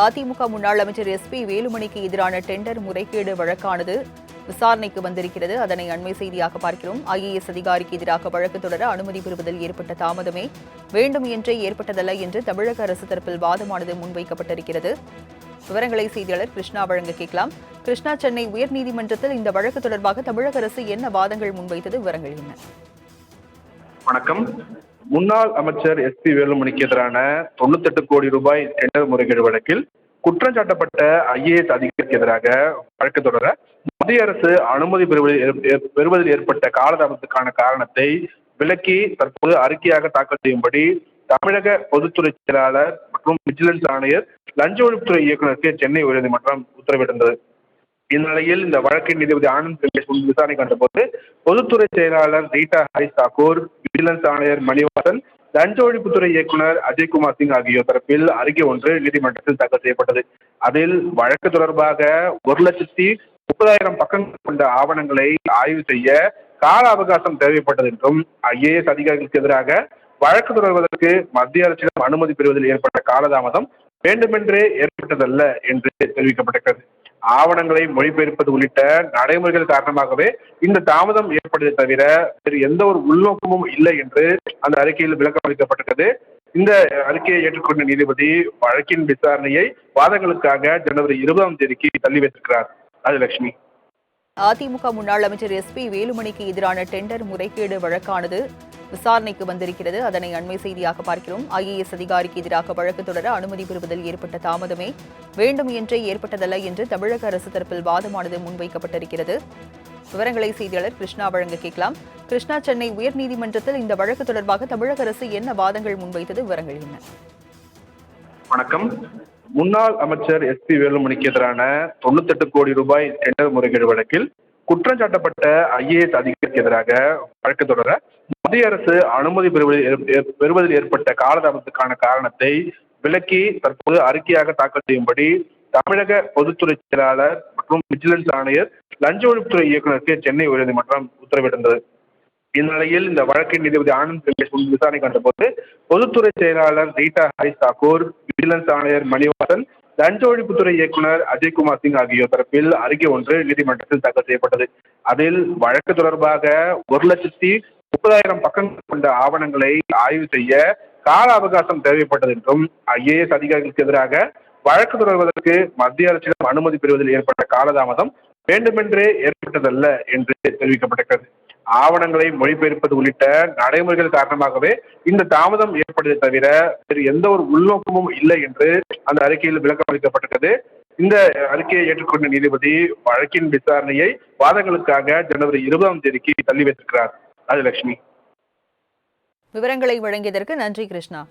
அதிமுக முன்னாள் அமைச்சர் எஸ்பி வேலுமணிக்கு எதிரான டெண்டர் முறைகேடு வழக்கானது விசாரணைக்கு வந்திருக்கிறது. அதனை அண்மை செய்தியாக பார்க்கிறோம். IAS அதிகாரிக்கு எதிராக வழக்கு தொடர அனுமதி பெறுவதில் ஏற்பட்ட தாமதமே வேண்டும் என்றே ஏற்பட்டதல்ல என்று தமிழக அரசு தரப்பில் வாதமானது முன்வைக்கப்பட்டிருக்கிறது. விவரங்களை செய்தியாளர் கிருஷ்ணா வழங்க கேட்கலாம். கிருஷ்ணா, சென்னை உயர்நீதிமன்றத்தில் இந்த வழக்கு தொடர்பாக தமிழக அரசு என்ன வாதங்கள் முன்வைத்தது? விவரங்கள் என்ன? வணக்கம். முன்னாள் அமைச்சர் எஸ்பி வேலுமணிக்கு எதிரான 98 கோடி ரூபாய் டெண்டர் முறைகேடு வழக்கில் குற்றம் சாட்டப்பட்ட IAS அதிகாரிக்கு எதிராக வழக்கு தொடர மத்திய அரசு அனுமதி பெறுவதில் ஏற்பட்ட காலதாமதத்துக்கான காரணத்தை விளக்கி தற்போது அறிக்கையாக தாக்கல் செய்யும்படி தமிழக பொதுத்துறை செயலாளர் மற்றும் விஜிலன்ஸ் ஆணையர் லஞ்ச ஒழிப்புத்துறை இயக்குநருக்கு சென்னை உயர்நீதிமன்றம் உத்தரவிட்டிருந்தது. இந்நிலையில் இந்த வழக்கின் நீதிபதி ஆனந்த் விசாரணை கண்டபோது பொதுத்துறை செயலாளர் ரீட்டா ஹரிஸ் தாக்கூர், விஜிலன்ஸ் ஆணையர் மணிவாசன், லஞ்ச ஒழிப்புத்துறை இயக்குநர் அஜய்குமார் சிங் ஆகியோர் தரப்பில் அறிக்கை ஒன்று நீதிமன்றத்தில் தாக்கல் செய்யப்பட்டது. அதில் வழக்கு தொடர்பாக 1,30,000 பக்கங்கள் கொண்ட ஆவணங்களை ஆய்வு செய்ய கால அவகாசம் தேவைப்பட்டது என்றும் IAS அதிகாரிகளுக்கு எதிராக வழக்கு தொடர்வதற்கு மத்திய அரசிடம் அனுமதி பெறுவதில் ஏற்பட்ட காலதாமதம் வேண்டுமென்றே ஏற்பட்டதல்ல என்று தெரிவிக்கப்பட்டிருக்கிறது. ஆவணங்களை மொழிபெயர்ப்பது உள்ளிட்ட நடைமுறைகள் காரணமாகவே இந்த தாமதம் ஏற்பட்டதை தவிர வேறு எந்த ஒரு உள்நோக்கமும் இல்லை என்று அந்த அறிக்கையில் விளக்கம் அளிக்கப்பட்டிருக்கிறது. இந்த அறிக்கையை ஏற்றுக்கொண்ட நீதிபதி வழக்கின் விசாரணையை வாதங்களுக்காக ஜனவரி 20ஆம் தேதிக்கு தள்ளி வைத்திருக்கிறார். ராஜலட்சுமி. அதிமுக முன்னாள் அமைச்சர் எஸ்பி வேலுமணிக்கு எதிரான டெண்டர் முறைகேடு வழக்கானது விசாரணைக்கு வந்திருக்கிறது. அதனை அண்மை செய்தியாக பார்க்கிறோம். IAS அதிகாரிக்கு எதிராக வழக்கு தொடர அனுமதி பெறுவதில் ஏற்பட்ட தாமதமே வேண்டும் என்றே ஏற்பட்டதல்ல என்று தமிழக அரசு தரப்பில் வாதமானது முன்வைக்கப்பட்டிருக்கிறது. விவரங்களை செய்தியாளர் கிருஷ்ணா வழங்க கேட்கலாம். கிருஷ்ணா, சென்னை உயர்நீதிமன்றத்தில் இந்த வழக்கு தொடர்பாக தமிழக அரசு என்ன வாதங்கள் முன்வைத்தது? விவரங்கள் என்ன? வணக்கம். முன்னாள் அமைச்சர் எஸ்பி வேலுமணிக்கு எதிரான 98 கோடி ரூபாய் டெண்டர் முறைகேடு வழக்கில் குற்றம் சாட்டப்பட்ட IAS அதிகாரிக்கு எதிராக வழக்கு தொடர மத்திய அரசு அனுமதி பெறுவதில் ஏற்பட்ட காலதாமதத்துக்கான காரணத்தை விளக்கி தற்போது அறிக்கையாக தாக்கல் செய்யும்படி தமிழக பொதுத்துறை செயலாளர் மற்றும் விஜிலன்ஸ் ஆணையர் லஞ்ச ஒழிப்புத்துறை இயக்குநருக்கு சென்னை உயர்நீதிமன்றம் உத்தரவிட்டிருந்தது. இந்நிலையில் இந்த வழக்கின் நீதிபதி ஆனந்த் விசாரணை கண்டபோது பொதுத்துறை செயலாளர் ரீட்டா ஹரிஸ் தாக்கூர், விஜிலன்ஸ் ஆணையர் மணிவாசன், லஞ்ச ஒழிப்புத்துறை இயக்குநர் அஜய்குமார் சிங் ஆகியோர் தரப்பில் அறிக்கை ஒன்று நீதிமன்றத்தில் தாக்கல் செய்யப்பட்டது. அதில் வழக்கு தொடர்பாக 1,30,000 பக்கங்கள் கொண்ட ஆவணங்களை ஆய்வு செய்ய கால அவகாசம் தேவைப்பட்டது என்றும் IAS அதிகாரிகளுக்கு எதிராக வழக்கு தொடர்வதற்கு மத்திய அரசிடம் அனுமதி பெறுவதில் ஏற்பட்ட காலதாமதம் வேண்டுமென்றே ஏற்பட்டதல்ல என்று தெரிவிக்கப்பட்டிருக்கிறது. ஆவணங்களை மொழிபெயர்ப்பது உள்ளிட்ட நடைமுறைகள் காரணமாகவே இந்த தாமதம் ஏற்பட்டதை தவிர வேறு எந்த ஒரு உள்நோக்கமும் இல்லை என்று அந்த அறிக்கையில் விளக்கம் அளிக்கப்பட்டிருக்கிறது. இந்த அறிக்கையை ஏற்றுக்கொண்ட நீதிபதி வழக்கின் விசாரணையை வாதங்களுக்காக ஜனவரி 20ஆம் தேதிக்கு தள்ளி வைத்திருக்கிறார். ராஜலட்சுமி. விவரங்களை வழங்கியதற்கு நன்றி கிருஷ்ணா.